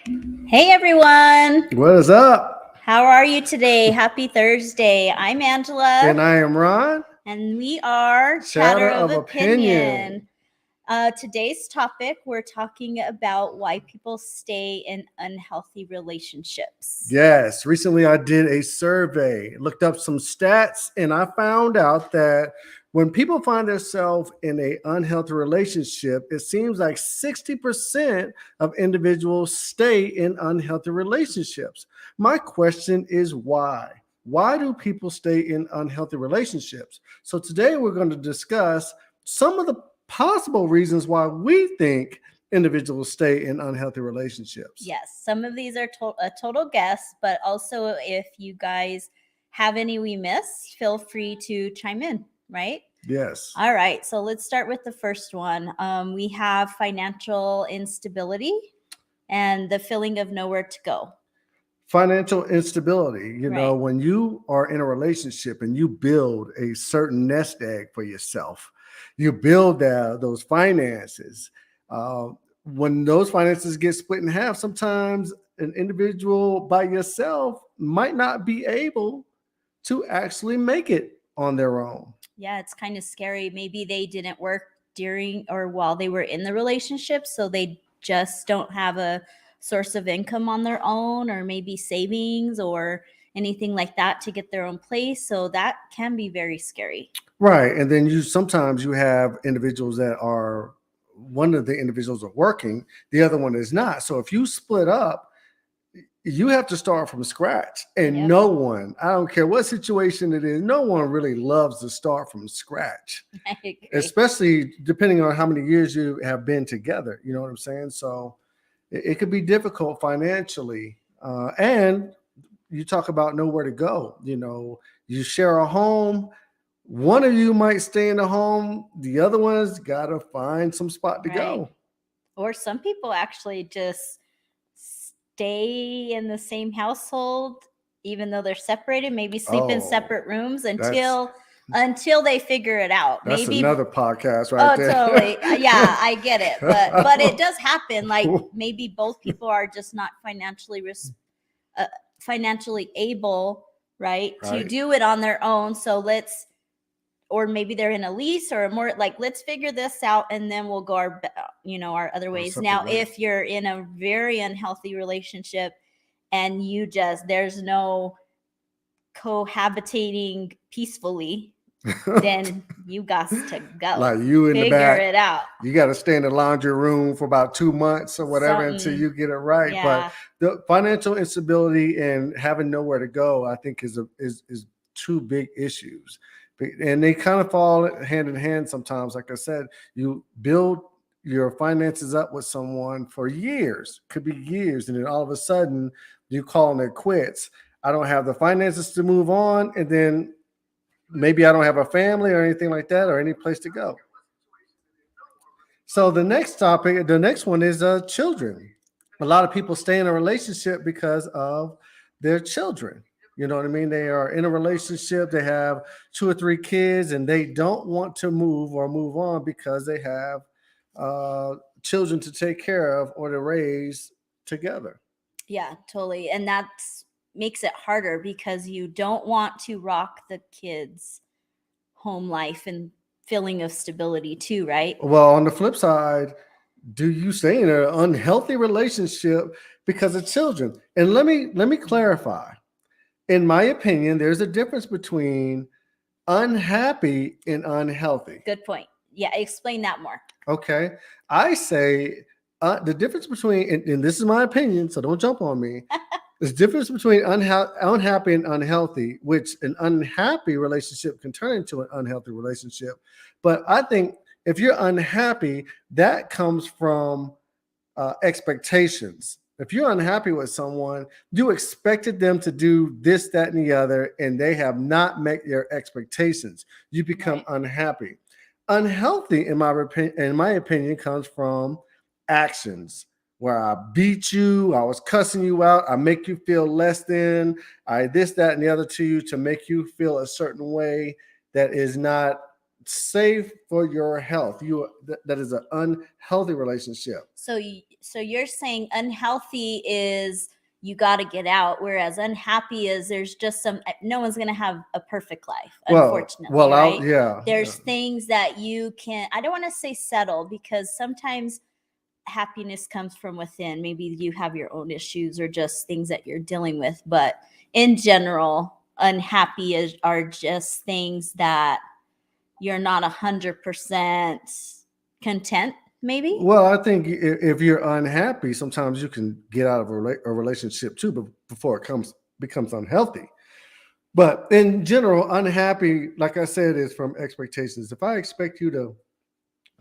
Hey everyone, What is up? how are you today? Happy Thursday. I'm Angela, And I am Ron. and we are Chatter Chatter of of opinion. Opinion. Today's topic, we're talking about why people stay in unhealthy relationships. Yes, recently I did a survey, looked up some stats, and I found out that when people find themselves in an unhealthy relationship, it seems like 60% of individuals stay in unhealthy relationships. My question is why? Why do people stay in unhealthy relationships? So today we're going to discuss some of the possible reasons why we think individuals stay in unhealthy relationships. Yes, some of these are a total guess, but also if you guys have any we missed, feel free to chime in, right? Yes. All right, so let's start with the first one. We have financial instability and the feeling of nowhere to go. Financial instability. Right. When you are in a relationship and you build a certain nest egg for yourself, you build those finances. Uh, when those finances get split in half, sometimes an individual by yourself might not be able to actually make it on their own. Yeah, it's kind of scary. Maybe they didn't work during or while they were in the relationship, so they just don't have a source of income on their own, or maybe savings or anything like that to get their own place. So that can be very scary. Right. And then you sometimes you have individuals that are one of the individuals are working, the other one is not. So if you split up, you have to start from scratch. And Yep, no one, I don't care what situation it is, no one really loves to start from scratch, I agree. especially depending on how many years you have been together. You know what I'm saying? So it could be difficult financially. And you talk about nowhere to go. You share a home. One of you might stay in the home. The other one's got to find some spot to Right. go. Or some people actually just stay in the same household even though they're separated, maybe sleep in Oh, separate rooms that's until they figure it out. that's Maybe. another podcast right Oh, there. totally. Yeah, I get it. But it does happen. Like maybe both people are just not uh, financially able, right, to Right. do it on their own. So let's, or maybe they're in a lease or more, like let's figure this out and then we'll go our other Or ways. separate Now, ways. if you're in a very unhealthy relationship and there's no cohabitating peacefully, then you got to Like go you in the figure back, it out. you got to stay in the laundry room for about 2 months or whatever until Something. you get it right. But Yeah. the financial instability and having nowhere to go, I think, is two big issues, and they kind of fall hand in hand sometimes. Like I said, you build your finances up with someone for years, could be years, and then all of a sudden you calling it quits. I don't have the finances to move on, and then maybe I don't have a family or anything like that or any place to go. So the next one is children. A lot of people stay in a relationship because of their children. You know what I mean? They are in a relationship, they have two or three kids, and they don't want to move or move on because they have children to take care of or to raise together. Yeah, totally. And that's makes it harder because you don't want to rock the kids' home life and feeling of stability too, right? Well, on the flip side, do you stay in an unhealthy relationship because of children? And let me clarify. In my opinion, there's a difference between unhappy and unhealthy. Good point. Yeah, explain that more. Okay. I say the difference between, and this is my opinion, so don't jump on me. There's difference between unhappy and unhealthy, which an unhappy relationship can turn into an unhealthy relationship. But I think if you're unhappy, that comes from expectations. If you're unhappy with someone, you expected them to do this, that, and the other, and they have not met your expectations. You become Right. unhappy. Unhealthy, in my opinion, comes from actions where I beat you, I was cussing you out, I make you feel less than, I this, that, and the other to you to make you feel a certain way that is not safe for your health. That is an unhealthy relationship. So you're saying unhealthy is you got to get out, whereas unhappy is there's just no one's going to have a perfect life, unfortunately. Right? There's things that you can, I don't want to say settle, because sometimes happiness comes from within. Maybe you have your own issues or just things that you're dealing with, but in general, unhappy are just things that you're not 100% content, maybe. Well, I think if you're unhappy, sometimes you can get out of a relationship too, but before it becomes unhealthy. But in general, unhappy, like I said, is from expectations. If I expect you to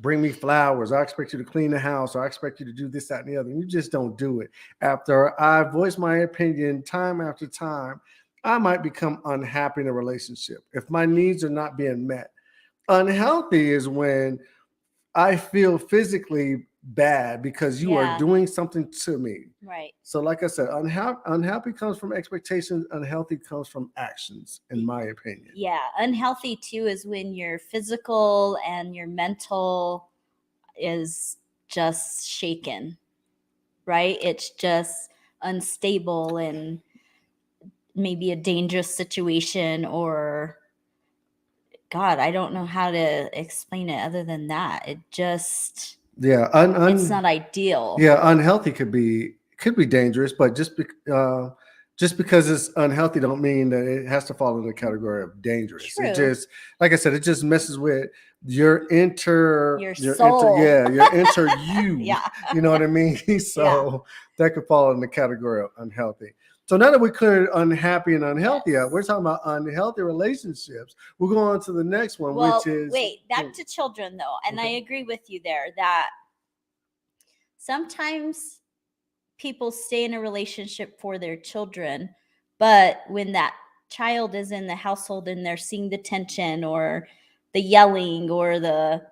bring me flowers, I expect you to clean the house, or I expect you to do this, that, and the other, and you just don't do it. After I voice my opinion time after time, I might become unhappy in a relationship if my needs are not being met. Unhealthy is when I feel physically bad because you are doing something to me. Right. So like I said, unhappy comes from expectations. Unhealthy comes from actions, in my opinion. Yeah. Unhealthy too is when your physical and your mental is just shaken, right? It's just unstable and maybe a dangerous situation, or God, I don't know how to explain it other than that. It just, it's not ideal. Yeah, unhealthy could be dangerous, but just because it's unhealthy don't mean that it has to fall in the category of dangerous. True. It just, like I said, it just messes with your soul. Your inter you. Yeah. You know what I mean? So that could fall in the category of unhealthy. So now that we cleared unhappy and unhealthy out, we're talking about unhealthy relationships. We'll go on to the next one, which is back to children though. And I agree with you there that sometimes people stay in a relationship for their children, but when that child is in the household and they're seeing the tension or the yelling or the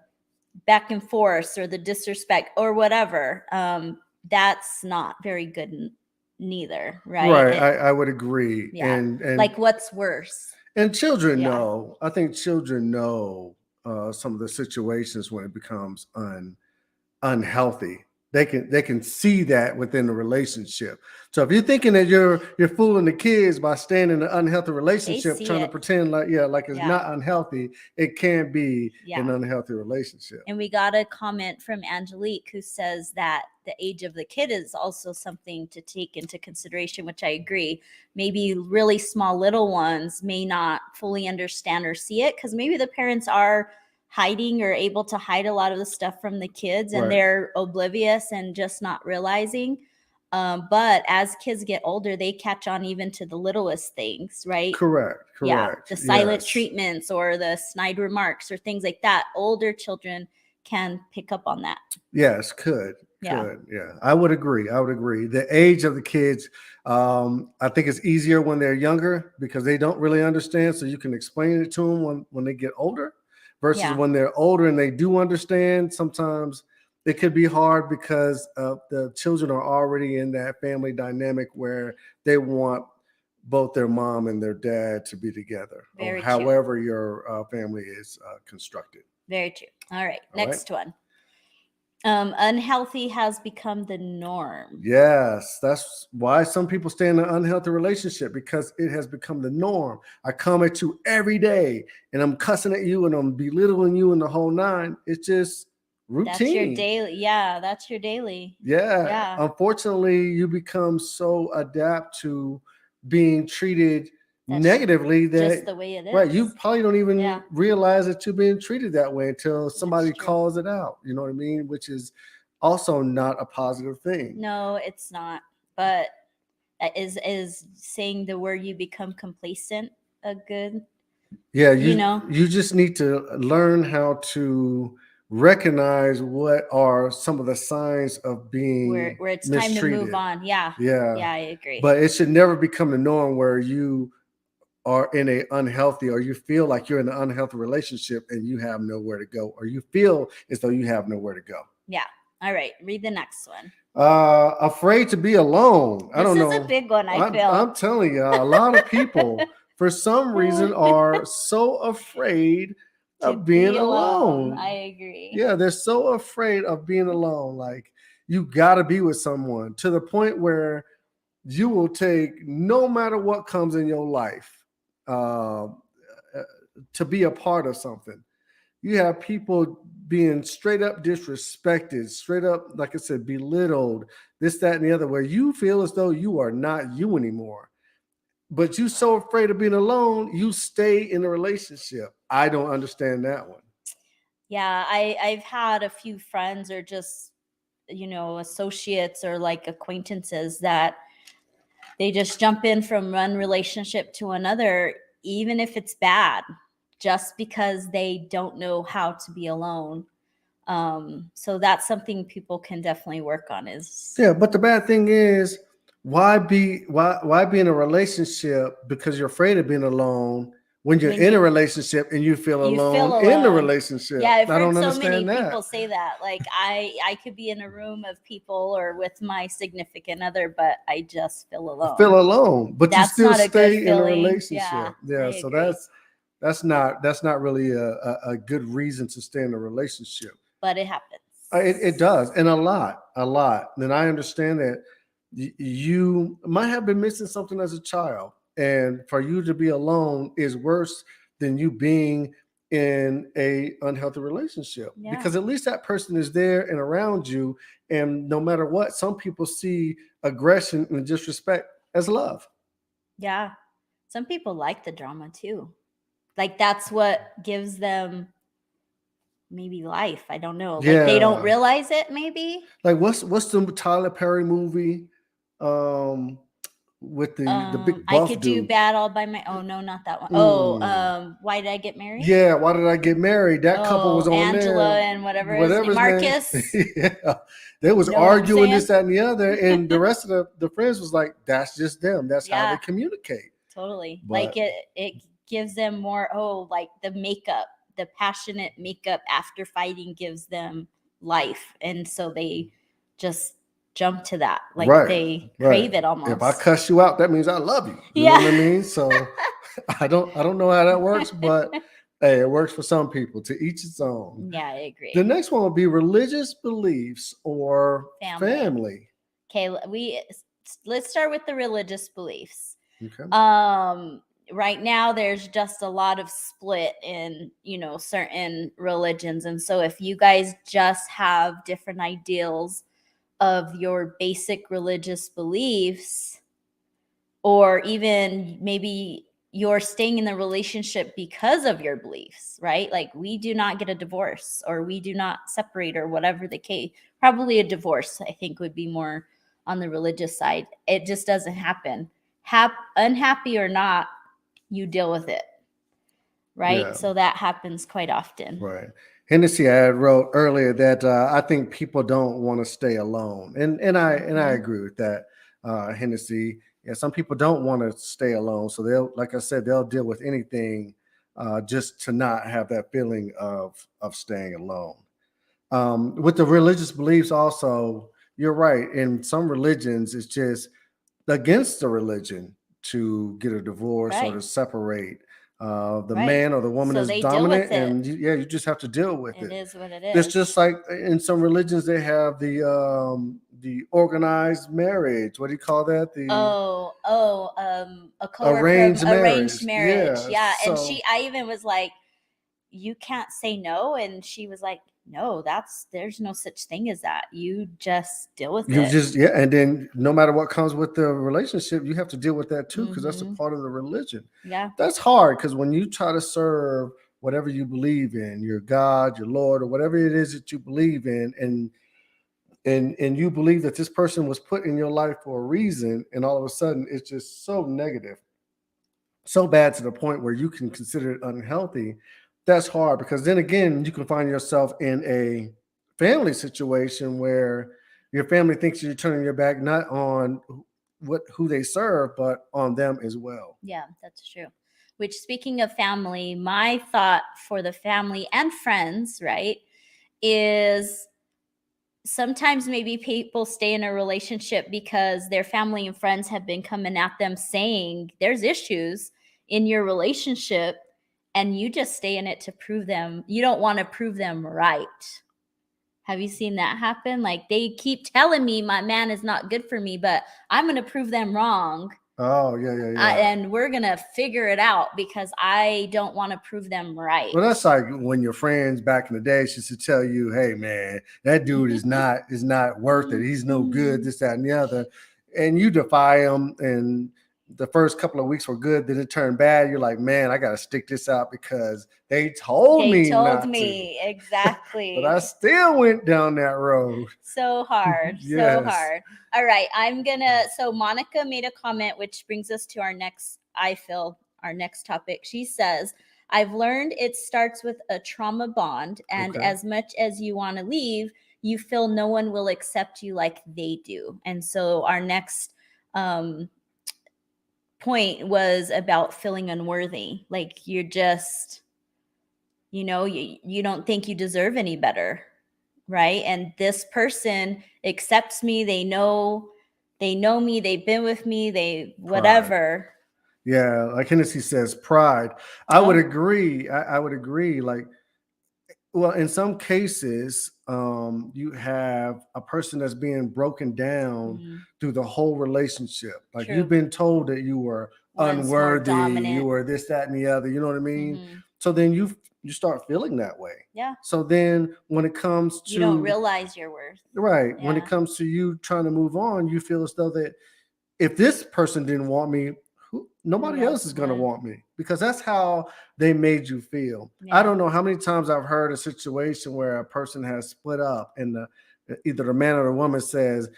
back and forth or the disrespect or whatever, that's not very good neither, right? Right, I would agree. Yeah. And like what's worse? And children know. I think children know some of the situations when it becomes unhealthy. They can see that within the relationship. So if you're thinking that you're fooling the kids by staying in an unhealthy relationship, trying to pretend like it's not unhealthy, it can be an unhealthy relationship. And we got a comment from Angelique who says that the age of the kid is also something to take into consideration, which I agree. Maybe really small little ones may not fully understand or see it because maybe the parents are hiding or able to hide a lot of the stuff from the kids and they're oblivious and just not realizing. But as kids get older, they catch on even to the littlest things, right? Correct. Yeah, the silent treatments or the snide remarks or things like that. Older children can pick up on that. Yes, could. Yeah, I would agree. The age of the kids, I think it's easier when they're younger because they don't really understand. So you can explain it to them when they get older. Versus when they're older and they do understand, sometimes it could be hard because the children are already in that family dynamic where they want both their mom and their dad to be together, or however your family is constructed. Very true. All right, next one. Unhealthy has become the norm. Yes, that's why some people stay in an unhealthy relationship, because it has become the norm. I come at you every day and I'm cussing at you and I'm belittling you in the whole nine. It's just routine. That's your daily. Yeah, that's your daily. Yeah. Unfortunately, you become so adapt to being treated negatively that just the way it is. Right. You probably don't even realize that you're being treated that way until somebody calls it out. You know what I mean? Which is also not a positive thing. No, it's not. But is saying the word you become complacent a good? Yeah, you just need to learn how to recognize what are some of the signs of being where it's mistreated. Time to move on. Yeah, I agree. But it should never become the norm where you are in a unhealthy, or you feel like you're in an unhealthy relationship and you have nowhere to go, or you feel as though you have nowhere to go. Yeah. All right. Read the next one. Afraid to be alone. I don't know. This is a big one. I feel. I'm telling you, a lot of people for some reason are so afraid To of being be alone. alone. I agree. Yeah, they're so afraid of being alone. Like, you got to be with someone to the point where you will take no matter what comes in your life to be a part of something. You have people being straight up disrespected, straight up, like I said, belittled, this, that, and the other, where you feel as though you are not you anymore. But you so afraid of being alone, you stay in a relationship. I don't understand that one. Yeah, I've had a few friends or just, associates or like acquaintances that they just jump in from one relationship to another, even if it's bad, just because they don't know how to be alone. So that's something people can definitely work on is Yeah, but the bad thing is, why be in a relationship because you're afraid of being alone when you're when in a relationship and you feel you feel alone in the alone. relationship? Yeah, I've I heard don't so many understand that. people say that. Like I could be in a room of people or with my significant other, but I just feel I alone. feel alone, but you That's still not a good stay in a feeling. relationship. Yeah, I Yeah, so agree. that's not really a good reason to stay in a relationship. But it happens. It does, and a lot. And I understand that you might have been missing something as a child, and for you to be alone is worse than you being in a unhealthy relationship, Yeah. because at least that person is there and around you, and no matter what, some people see aggression and disrespect as love. Yeah. Some people like the drama too. Like that's what gives them maybe life. I don't know. Like they don't Yeah, realize it maybe. like what's the Tyler Perry movie um with the big I buff could do dude? bad all by my oh no, not that one. Oh, Mm. why did I get married? Yeah, why did I get married? That couple Oh, was on Angela there, and whatever his name. Marcus. Yeah, they was You know what I'm arguing saying? this, that, and the other, and the rest of the friends was like, "That's just them. That's how they Yeah, communicate." totally. Like But it gives them more, like the makeup, the passionate makeup after fighting gives them life. And so they just jump to that. Like right, they right. crave it If I almost. cuss you out, that means I love you. You know Yeah. what I mean? So I don't know how that works, but hey, it works for some people. To each its own. Yeah, I The agree. next one will be religious beliefs or family. Okay, let's start with the religious beliefs. Okay. Right now there's just a lot of split in, certain religions. And so if you guys just have different ideals of your basic religious beliefs, or even maybe you're staying in the relationship because of your beliefs, right? Like we do not get a divorce or we do not separate or whatever the case. Probably a divorce, I think, would be more on the religious side. It just doesn't happen. Unhappy or not, you deal with it, right? Yeah. So that happens quite often. Right. Hennessy, I wrote earlier that I think people don't want to stay alone, and I Mhm. agree with that. Hennessy, yeah, some people don't want to stay alone, so they'll, like I said, they'll deal with anything just to not have that feeling of staying alone. With the religious beliefs, also, you're right. In some religions, it's just against the religion to get a divorce or Right, to separate. The right. man or the woman So is they deal with dominant, it. and you just have to deal with It it. is what it It's is. just like in some religions they have the organized marriage. What do you call that? The A coworker of arranged arranged marriage. marriage. Yeah. Yeah. And So I even was like, you can't say no. And she was like, no, there's no such thing as that. You just deal with you it. just, yeah, and then no matter what comes with the relationship, you have to deal with that too, because that's a Mhm. part of the religion. Yeah. That's hard because when you try to serve whatever you believe in, your God, your Lord, or whatever it is that you believe in, and you believe that this person was put in your life for a reason, and all of a sudden it's just so negative, so bad to the point where you can consider it unhealthy. That's hard, because then again you can find yourself in a family situation where your family thinks you're turning your back not on who they serve, but on them as well. Yeah, that's true. Which, speaking of family, my thought for the family and friends, right, is sometimes maybe people stay in a relationship because their family and friends have been coming at them saying there's issues in your relationship, and you just stay in it to prove them. You don't want to prove them right. Have you seen that happen? Like they keep telling me my man is not good for me, but I'm going to prove them wrong. Oh, yeah. And we're going to figure it out because I don't want to prove them right. Well, that's like when your friends back in the day used to tell you, "Hey, man, that dude is not worth it. He's no good. This, that, and the other," and you defy him. And the first couple of weeks were good, then it turned bad. You're like, "Man, I got to stick this out because they told They me told not me to." exactly. But I still went down that road. So hard. So Yes. hard. All right. So Monica made a comment, which brings us to our next topic. She says, I've learned it starts with a trauma bond. And Okay. as much as you want to leave, you feel no one will accept you like they do. And so our next point was about feeling unworthy. Like you're just, you don't think you deserve any better. Right. And this person accepts me. They know me. They've been with me. They whatever. Yeah. Like Hennessy says, pride. I would Oh. agree. I would agree. Like, well, in some cases, you have a person that's being broken down Mhm. through the whole relationship. Like True. you've been told that you were One's more unworthy, dominant. you were this, that, and the other. You know what I mean? Mhm. So then you start feeling that way. Yeah. So then when it comes to You don't realize your worth. right, when it Yeah. comes to you trying to move on, you feel as though that if this person didn't want me, nobody else is going to would? want me, because that's how they made you feel. I Yeah. don't know how many times I've heard a situation where a person has split up and either the man or the woman says,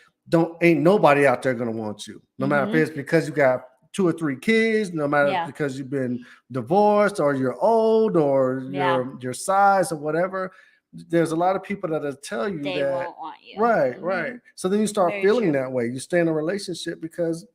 ain't nobody out there going to want you. No matter if Mhm. it's because you got 2 or 3 kids, no matter if Yeah. because you've been divorced or you're old or Yeah. your size or whatever. There's a lot of people that'll tell you They that. won't want you. Right, Mhm. right. So then you start Very feeling true. that way. You stay in a relationship because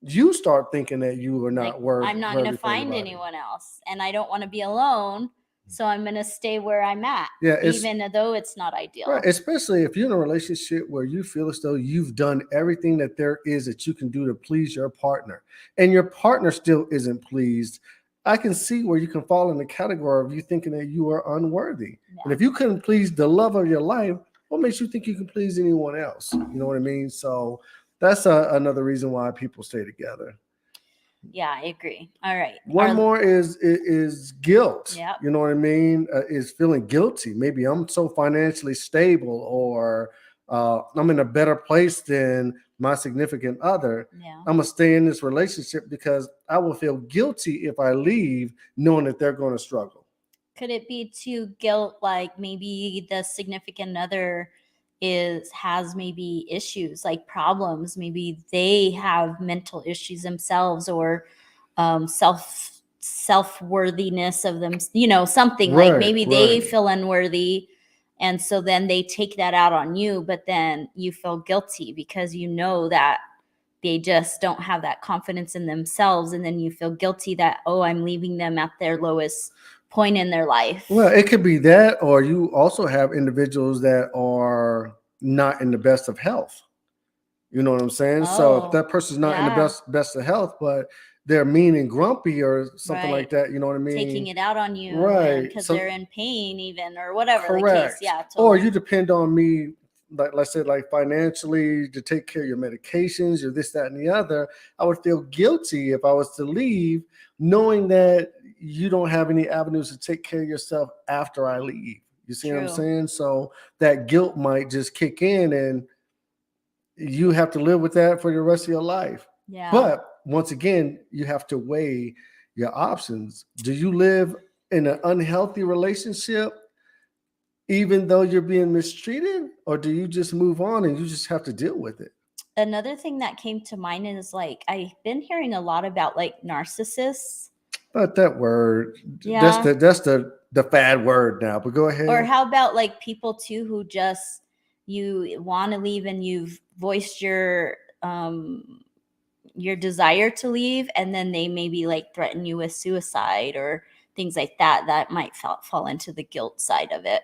you start thinking that you are not Like, worth. I'm not going to worthy for find anybody. anyone else, and I don't want to be alone. So I'm going to stay where I'm at, Yeah, it's even though it's not ideal. right, especially if you're in a relationship where you feel as though you've done everything that there is that you can do to please your partner, and your partner still isn't pleased. I can see where you can fall in the category of you thinking that you are unworthy. Yeah. And if you couldn't please the love of your life, what makes you think you can please anyone else? You know what I mean? So that's another reason why people stay together. Yeah, I agree. All right. One more is guilt. Yep. You know what I mean? Is feeling guilty. Maybe I'm so financially stable, or I'm in a better place than my significant other. Yeah. I'm gonna stay in this relationship because I will feel guilty if I leave, knowing that they're going to struggle. Could it be too guilt? Like maybe the significant other has maybe issues, like problems. Maybe they have mental issues themselves, or self-worthiness of them, something like Right, maybe they right. feel unworthy, and so then they take that out on you, but then you feel guilty because you know that they just don't have that confidence in themselves, and then you feel guilty that, oh, I'm leaving them at their lowest point in their life. Well, it could be that, or you also have individuals that are not in the best of health. You know what I'm saying? So if Oh, that person's not in the yeah. best of health, but they're mean and grumpy or something like Right. that, you know what I mean? Taking it out on you, Right. because So they're in pain, even, or whatever the case. correct. Yeah, Or totally. you depend on me, like I said, like financially to take care of your medications, or this, that, and the other. I would feel guilty if I was to leave, knowing that you don't have any avenues to take care of yourself after I leave. You see what I'm True. saying? So that guilt might just kick in, and you have to live with that for the rest of your life. Yeah. But once again, you have to weigh your options. Do you live in an unhealthy relationship even though you're being mistreated, or do you just move on and you just have to deal with it? Another thing that came to mind is, like, I've been hearing a lot about, like, narcissists. But that word, Yeah. that's the fad word now. But go ahead. Or how about, like, people too who just, you want to leave and you've voiced your desire to leave, and then they maybe like threaten you with suicide or things like that. That might fall into the guilt side of it.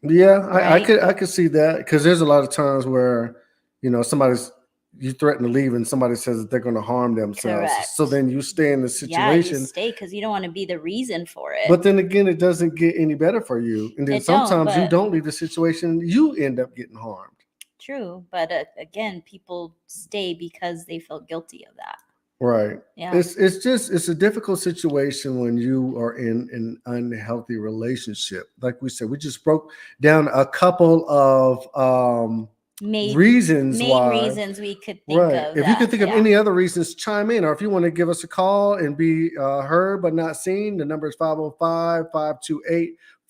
Yeah, Right? I could see that, because there's a lot of times where somebody's you threaten to leave and somebody says that they're going to harm themselves. Correct. So then you stay in the Yeah, you situation. stay because you don't want to be the reason for it. But then again, it doesn't get any better for you. And then It don't, sometimes you but- don't leave the situation, you end up getting harmed. True, but again, people stay because they feel guilty of that. Right. Yeah. It's a difficult situation when you are in an unhealthy relationship. Like we said, we just broke down a couple of Main reasons why. reasons we could think Right. of. If you could think of yeah. any other reasons, chime in. Or if you want to give us a call and be heard but not seen, the number is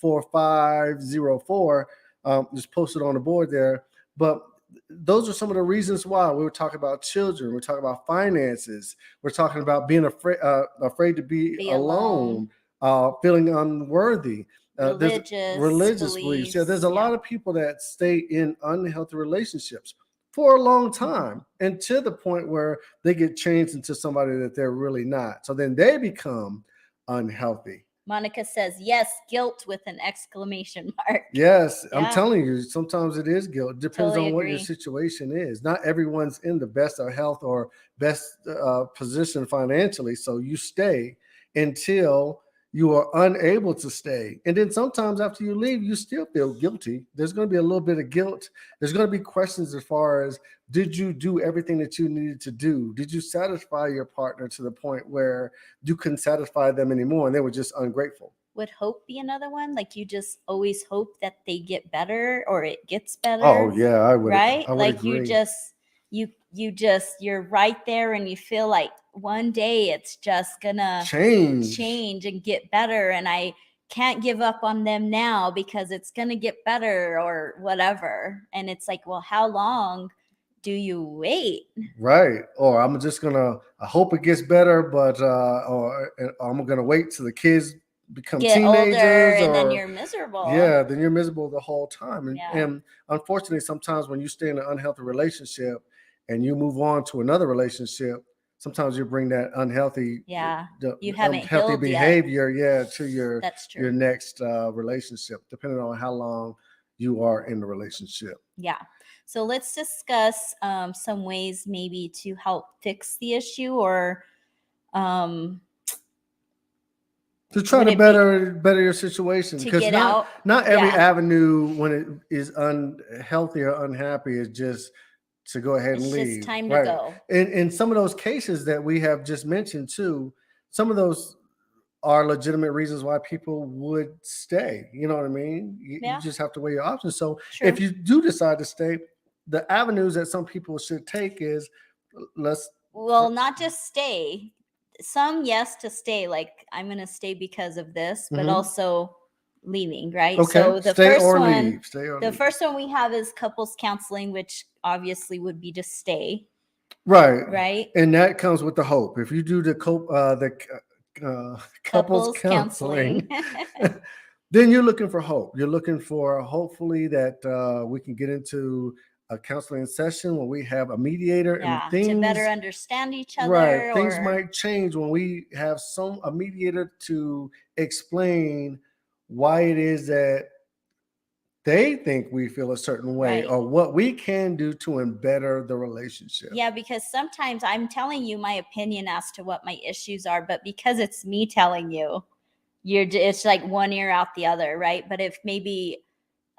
505-528-4504. Just post it on the board there. But those are some of the reasons why. We were talking about children. We're talking about finances. We're talking about being afraid to be alone, feeling unworthy. Religious beliefs. Yeah, there's a lot of people that stay in unhealthy relationships for a long time, and to the point where they get changed into somebody that they're really not. So then they become unhealthy. Monica says, yes, guilt with an exclamation mark. Yes, Yeah. I'm telling you, sometimes it is guilt. It depends Totally on what your agree. situation is. Not everyone's in the best of health or best position financially. So you stay until you are unable to stay. And then sometimes after you leave, you still feel guilty. There's going to be a little bit of guilt. There's going to be questions as far as, did you do everything that you needed to do? Did you satisfy your partner to the point where you couldn't satisfy them anymore and they were just ungrateful? Would hope be another one? Like you just always hope that they get better or it gets better? Oh yeah, I would. Right? I would Like agree. you're right there and you feel like one day it's just gonna change and get better, and I can't give up on them now because it's gonna get better or whatever. And it's like, well, how long do you wait? Right. Or I hope it gets better, but or I'm gonna wait till the kids become Get teenagers, older and or then you're miserable. yeah, then you're miserable the whole time. And, Yeah. and unfortunately, sometimes when you stay in an unhealthy relationship and you move on to another relationship, sometimes you bring that unhealthy, You haven't unhealthy healed yet. behavior, to That's true. your next relationship, depending on how long you are in the relationship. Yeah. So let's discuss some ways maybe to help fix the issue, or to try would to it better your situation, to because get out. not every Yeah. avenue when it is unhealthy or unhappy is just to go ahead and It's leave. just time to Right. go. In some of those cases that we have just mentioned too, some of those are legitimate reasons why people would stay. You know what I mean? You Yeah. just have to weigh your options. So True. if you do decide to stay, the avenues that some people should take is Well, not just stay. Some, yes, to stay. Like, I'm going to stay because of this, but Mhm. also leaving, right? Okay, So the stay first or one, leave. Stay or the leave. first one we have is couples counseling, which obviously would be to stay, Right. right? And that comes with the hope. If you do the couples counseling, then you're looking for hope. You're looking for hopefully that we can get into a counseling session where we have a mediator and things to better understand each other. Right. Things or- might change when we have a mediator to explain why it is that they think we feel a certain way, Right. or what we can do to better the relationship. Yeah, because sometimes I'm telling you my opinion as to what my issues are, but because it's me telling you, it's like one ear out the other, right? But if maybe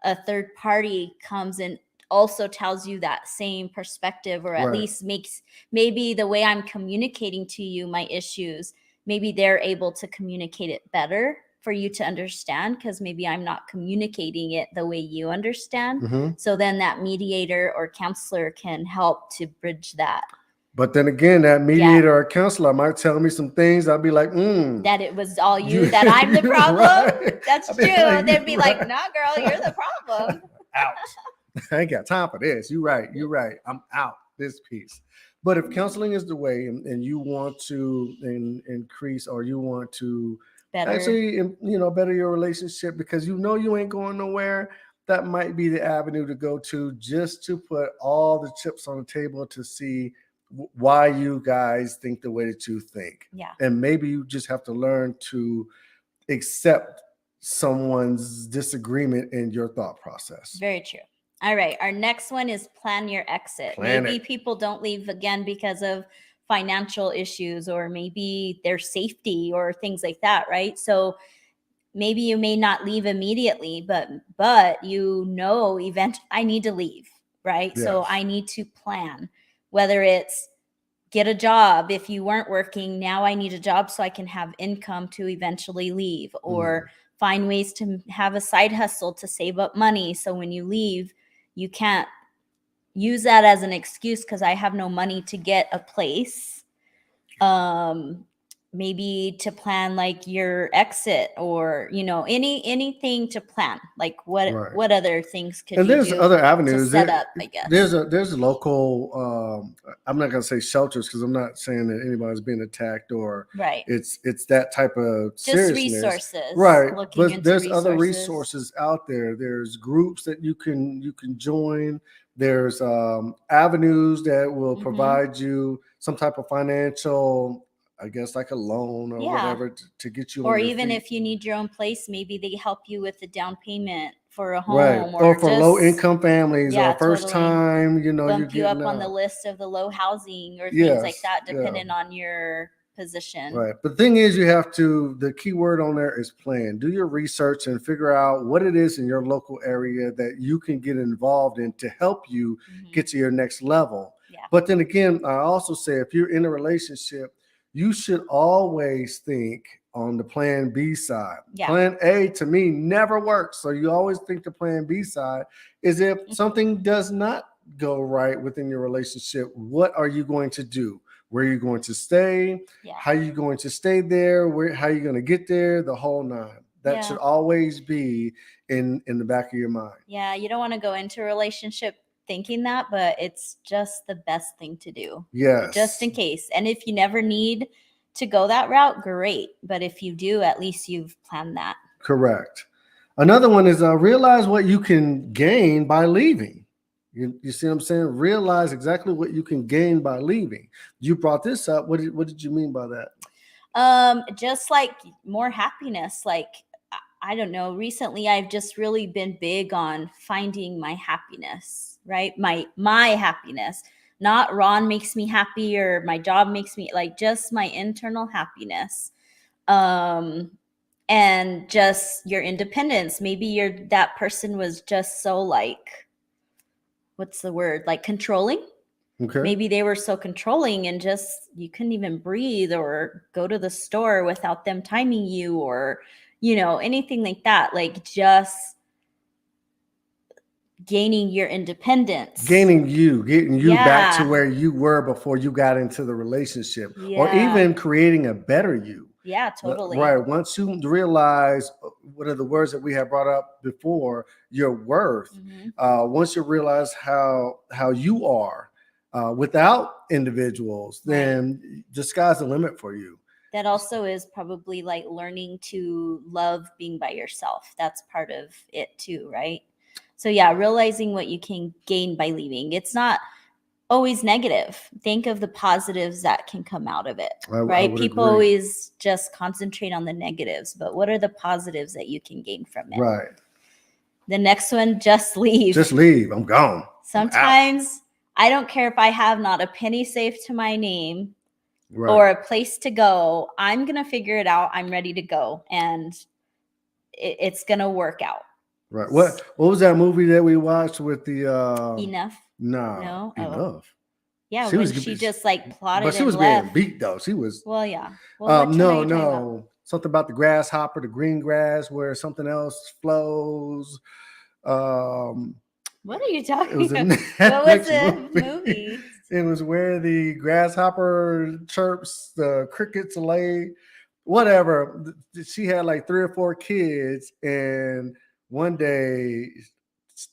a third party comes and also tells you that same perspective, or at Right. least makes maybe the way I'm communicating to you my issues, maybe they're able to communicate it better for you to understand, because maybe I'm not communicating it the way you understand. Mhm. So then that mediator or counselor can help to bridge that. But then again, that mediator or counselor might tell me some things. I'll be like, that it was all you, that I'm the problem. Right. That's I'll true. be like, They'd be like, right. nah, girl, you're the problem. Out. I ain't got time for this. You're right. You're right. I'm out this piece. But if counseling is the way, and you want to increase, or you want to Better. actually, better your relationship, because you ain't going nowhere, that might be the avenue to go to, just to put all the chips on the table to see why you guys think the way that you think. Yeah. And maybe you just have to learn to accept someone's disagreement in your thought process. Very true. All right. Our next one is plan your exit. Plan Maybe it. people don't leave again because of financial issues or maybe their safety or things like that, right? So maybe you may not leave immediately, but I need to leave, right? So Yes. I need to plan, whether it's get a job. If you weren't working, now I need a job so I can have income to eventually leave, or find ways to have a side hustle to save up money. So when you leave, you can't use that as an excuse because I have no money to get a place. Maybe to plan like your exit, or anything to plan. Like Right. what other things could And you there's do other to avenues. set up, I guess? There's a local. I'm not going to say shelters because I'm not saying that anybody's being attacked or Right. it's that type of Just seriousness. resources. Right. Looking But into there's other resources. resources out there. There's groups that you can join. There's avenues that will Mhm. provide you some type of financial, I guess, like a loan or Yeah. whatever to get you Or on your even feet. if you need your own place, maybe they help you with the down payment for a Right. home, Or for just low income families Yeah, or first totally. time, you're bump you getting up on the out. list of the low housing or things like Yes. that, Yeah. depending on your position. Right. But the thing is, the key word on there is plan. Do your research and figure out what it is in your local area that you can get involved in to help you Mhm. get to your next level. Yeah. But then again, I also say if you're in a relationship, you should always think on the plan B side. Yeah. Plan A to me never works. So you always think the plan B side is if something does not go right within your relationship, what are you going to do? Where are you going to stay? Yeah. How are you going to stay there? How are you going to get there? The whole nine. That Yeah. should always be in the back of your mind. Yeah, you don't want to go into a relationship thinking that, but it's just the best thing to do. Yes. Just in case. And if you never need to go that route, great. But if you do, at least you've planned that. Correct. Another one is realize what you can gain by leaving. You see what I'm saying? Realize exactly what you can gain by leaving. You brought this up. What did you mean by that? Just like more happiness. Like, I don't know. Recently, I've just really been big on finding my happiness, right? My happiness. Not Ron makes me happy or my job makes me, like, just my internal happiness. And just your independence. Maybe that person was just so, like, what's the word? Like controlling. Okay. Maybe they were so controlling and just you couldn't even breathe or go to the store without them timing you, or anything like that. Like, just gaining your independence. Getting you back to Yeah. where you were before you got into the relationship, or Yeah. even creating a better you. Yeah, totally. Right. Once you realize what are the words that we have brought up before, your worth. Mhm. Once you realize how you are without individuals, then the sky's the limit for you. That also is probably like learning to love being by yourself. That's part of it too, right? So yeah, realizing what you can gain by leaving. It's not always negative. Think of the positives that can come out of it, right? People agree. always just concentrate on the negatives, but what are the positives that you can gain from it? Right. The next one, just leave. Just leave. I'm gone. Sometimes I don't care if I have not a penny saved to my name. Right. Or a place to go. I'm going to figure it out. I'm ready to go. And it's going to work out. Right. What was that movie that we watched with the Enough? No. Oh. Enough. Yeah, she just like plotted, but she was left. being beat though. She was. Well, yeah. Well, no. Something about the grasshopper, the green grass, where something else flows. What are you talking It was a about? What was the movie? It was where the grasshopper chirps, the crickets lay, whatever. She had like 3 or 4 kids, and one day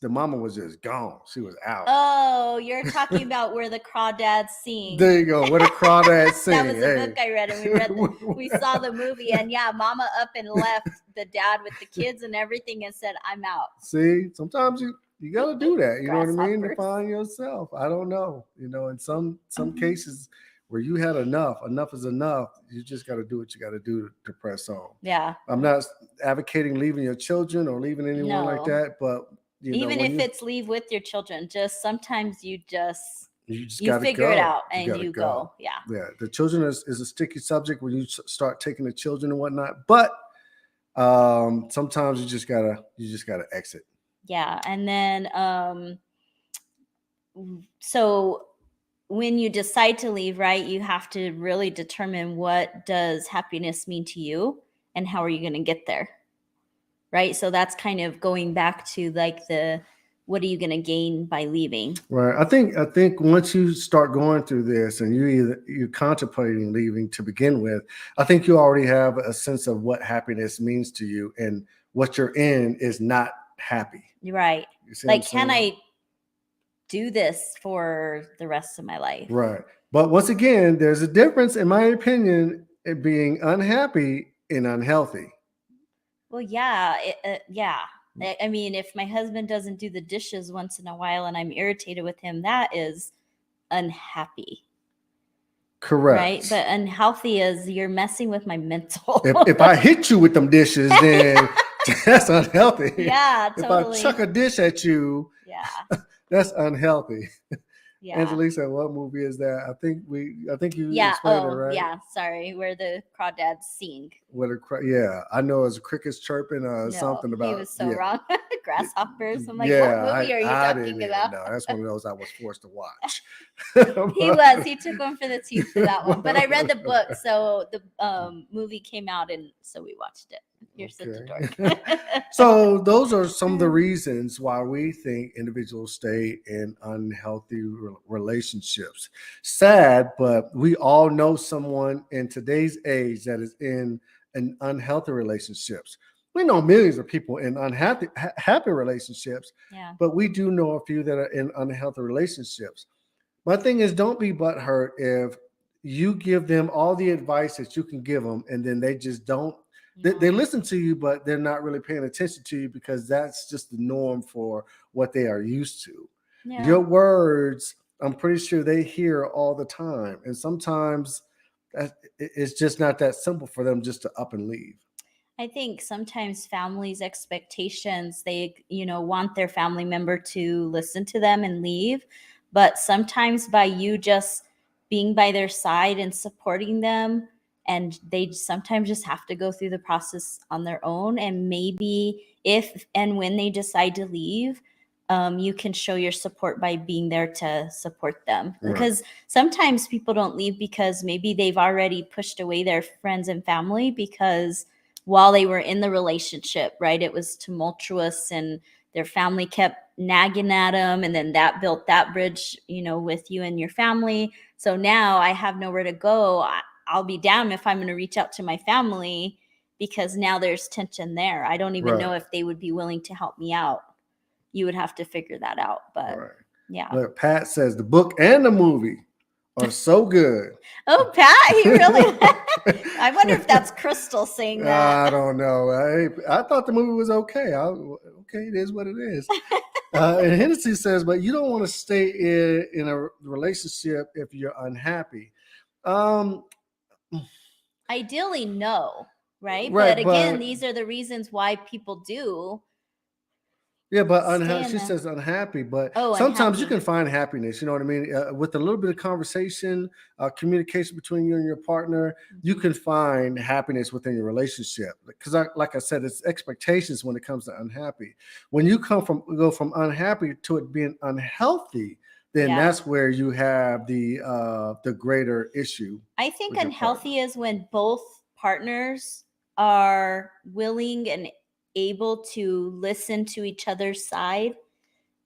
the mama was just gone. She was out. Oh, you're talking about where the crawdads sing. There you go. Where the crawdads sing. That was a book I read, and we saw the movie, and yeah, mama up and left the dad with the kids and everything and said, "I'm out." See, sometimes you got to do that. You know what I mean? To Grasshoppers. find yourself. I don't know. In some cases where you had enough is enough. You just got to do what you got to do to press on. Yeah. I'm not advocating leaving your children or leaving anyone like that, but Even when if it's leave with your children, just sometimes you just you gotta figure it go. out You and gotta you go. go. Yeah. Yeah, the children is a sticky subject when you start taking the children and whatnot. But sometimes you just gotta exit. Yeah. And then so when you decide to leave, right, you have to really determine what does happiness mean to you and how are you going to get there. Right? So that's kind of going back to like the what are you going to gain by leaving? Right. I think once you start going through this and you're contemplating leaving to begin with, I think you already have a sense of what happiness means to you, and what you're in is not happy. Right. You see what I'm Like, can saying? I do this for the rest of my life? Right. But once again, there's a difference, in my opinion, in being unhappy and unhealthy. Well, yeah, yeah. I mean, if my husband doesn't do the dishes once in a while and I'm irritated with him, that is unhappy, right? Correct. But unhealthy is you're messing with my mental. If I hit you with them dishes, then that's unhealthy. Yeah, If totally. I chuck a dish at you, Yeah, that's unhealthy. yeah. Angelisa, what movie is that? I think you Yeah. explained it, Oh, right? yeah. Sorry, where the crawdads sing. Yeah, I know it's crickets chirping, No, something he about was so wrong. Grasshoppers. I'm like, Yeah, what movie are you I talking didn't even about? know. That's one of those I was forced to watch. He was. He took one for the teeth for that one. But I read the book, so the movie came out, and so we watched it. You're such a dork. So those are some of the reasons why we think individuals stay in unhealthy relationships. Sad, but we all know someone in today's age that is in an unhealthy relationships. We know millions of people in happy relationships, Yeah. but we do know a few that are in unhealthy relationships. My thing is, don't be butthurt if you give them all the advice that you can give them, and then they just don't. They No. listen to you, but they're not really paying attention to you because that's just the norm for what they are used to. Yeah. Your words, I'm pretty sure they hear all the time, and sometimes it's just not that simple for them just to up and leave. I think sometimes families' expectations, they, want their family member to listen to them and leave. But sometimes by you just being by their side and supporting them, and they sometimes just have to go through the process on their own. And maybe if and when they decide to leave, you can show your support by being there to support them. Right. Because sometimes people don't leave because maybe they've already pushed away their friends and family because while they were in the relationship, right, it was tumultuous and their family kept nagging at them, and then that built that bridge, with you and your family. So now I have nowhere to go. I'll be damned if I'm going to reach out to my family because now there's tension there. I don't even know Right. if they would be willing to help me out. You would have to figure that out. But Right. yeah. But Pat says the book and the movie are so good. Oh, Pat, he really. I wonder if that's Crystal saying that. I don't know. I thought the movie was okay. Okay, it is what it is. And Hennessy says, but you don't want to stay in a relationship if you're unhappy. Ideally, no, right? Right, But again, but these are the reasons why people do. yeah, but Stay in she the- says unhappy. But Oh, sometimes you unhappy. can find happiness. You know what I mean? With a little bit of conversation, communication between you and your partner, you can find happiness within your relationship. Because, like I said, it's expectations when it comes to unhappy. When you go from unhappy to it being unhealthy, then Yeah. that's where you have the greater issue. I think with your unhealthy is when both partners are willing and able to listen to each other's side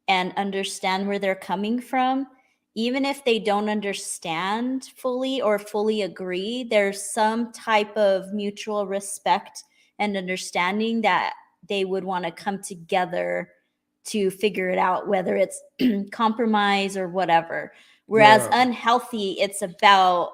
and understand where they're coming from. Even if they don't understand fully or fully agree, there's some type of mutual respect and understanding that they would want to come together to figure it out, whether it's compromise or whatever. Whereas Yeah. unhealthy, it's about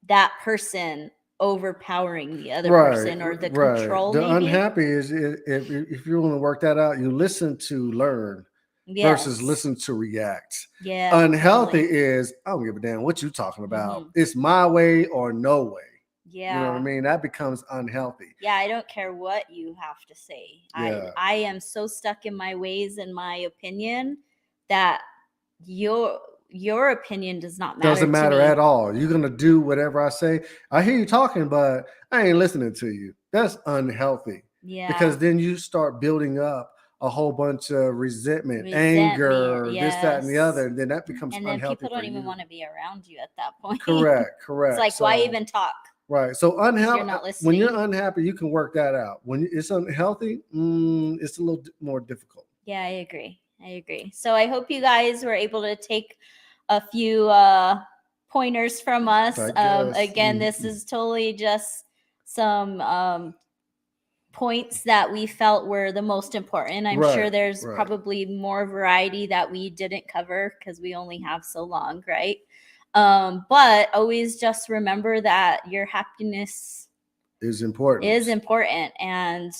that person overpowering the other person or the control. The maybe. unhappy is if you want to work that out, you listen to learn versus Yes. listen to react. Yeah. Unhealthy totally. is I don't give a damn what you talking about. Mhm. It's my way or no way. Yeah. You know what I mean? That becomes unhealthy. Yeah, I don't care what you have to say. Yeah. I am so stuck in my ways and my opinion that your opinion does not matter. Doesn't matter to me. at all. You're gonna do whatever I say. I hear you talking, but I ain't listening to you. That's unhealthy. Yeah. Because then you start building up a whole bunch of resentment, Resentment, anger, this, that, and the yes. other. And then that becomes And then unhealthy people don't for even you. want to be around you at that point. Correct. It's like, why So- even talk? Right. So unhealthy. not When you're listening. unhappy, you can work that out. When it's unhealthy, it's a little more difficult. Yeah, I agree. So I hope you guys were able to take a few pointers from us. I guess. Again, this is totally just some points that we felt were the most important. I'm sure Right, there's right. probably more variety that we didn't cover because we only have so long, right? But always just remember that your happiness Is important. and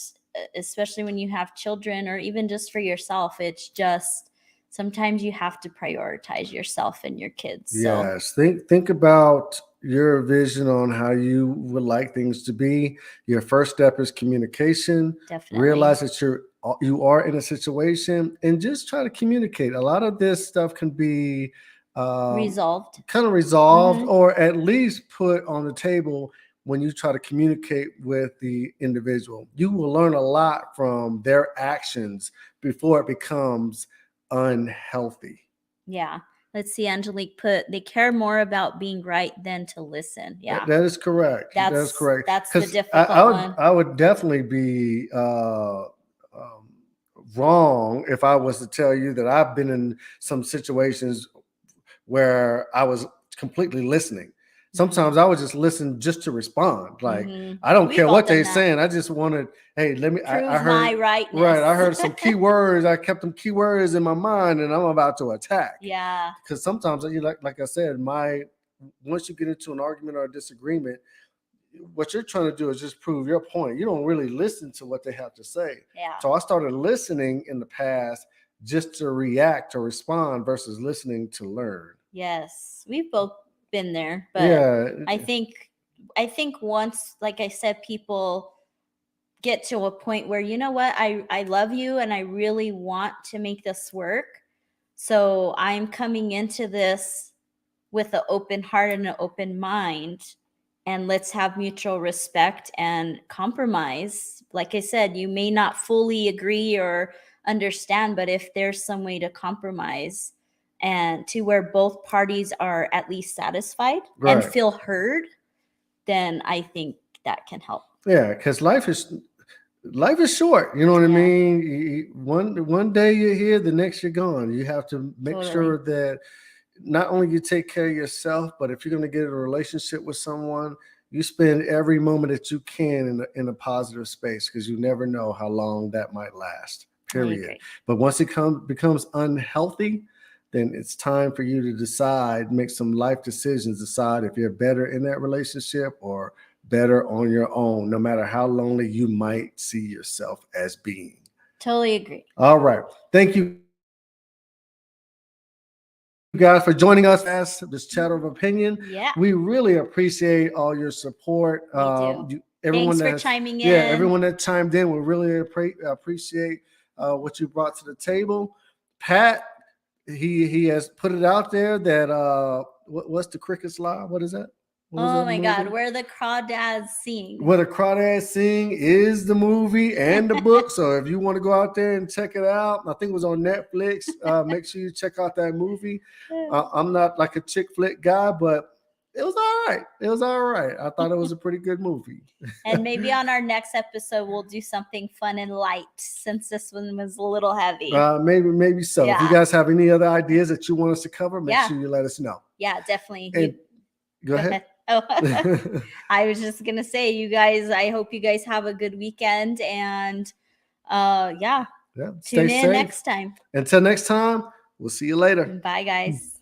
especially when you have children or even just for yourself, it's just sometimes you have to prioritize yourself and your kids. So Yes. Think about your vision on how you would like things to be. Your first step is communication. definitely Realize that you are in a situation and just try to communicate. A lot of this stuff can be resolved. kind of resolved Mhm. or at least put on the table when you try to communicate with the individual. You will learn a lot from their actions before it becomes unhealthy. Yeah. Let's see. Angelique put, they care more about being right than to listen. Yeah. That is correct. That is That's correct. that's the 'Cause difficult I would one. I would definitely be wrong if I was to tell you that I've been in some situations where I was completely listening. Sometimes I would just listen just to respond. Like, Mhm. I don't We've care all what done they're that. saying. I just wanted, hey, let me. Prove I heard my rightness. right. I heard some keywords. I kept them keywords in my mind, and I'm about to attack. Yeah. Because sometimes, like I said, once you get into an argument or a disagreement, what you're trying to do is just prove your point. You don't really listen to what they have to say. Yeah. So I started listening in the past just to react or respond versus listening to learn. Yes. We've both been there, but Yeah. I think once, like I said, people get to a point where, you know what, I love you and I really want to make this work. So I'm coming into this with an open heart and an open mind, and let's have mutual respect and compromise. Like I said, you may not fully agree or understand, but if there's some way to compromise and to where both parties are at least satisfied and Right. feel heard, then I think that can help. Yeah, because life is short. You know what I Yeah. mean? One day you're here, the next you're gone. You have to make Totally. sure that not only you take care of yourself, but if you're going to get in a relationship with someone, you spend every moment that you can in a positive space, because you never know how long that might last. I Period. agree. But once it becomes unhealthy, then it's time for you to decide, make some life decisions, decide if you're better in that relationship or better on your own, no matter how lonely you might see yourself as being. Totally agree. All right. Thank you guys for joining us as this Chatter of Opinion. Yeah. We really appreciate all your support. We do. Everyone Thanks for that's- chiming in. Yeah, everyone that chimed in, we really appreciate what you brought to the table. Pat, he has put it out there that what's the cricket's lie? What is that? What was Oh that my movie? God, where the crawdads sing. What a Crawdad Sing is the movie and the book. So if you want to go out there and check it out, I think it was on Netflix. Make sure you check out that movie. I'm not like a chick flick guy, but it was all right. It was all right. I thought it was a pretty good movie. And maybe on our next episode, we'll do something fun and light, since this one was a little heavy. Maybe so. If you Yeah. guys have any other ideas that you want us to cover, make Yeah. sure you let us know. Yeah, definitely. And go ahead. Oh, I was just gonna say, you guys, I hope you guys have a good weekend, and Yeah. tune Stay in safe. next time. Until next time, we'll see you later. Bye, guys.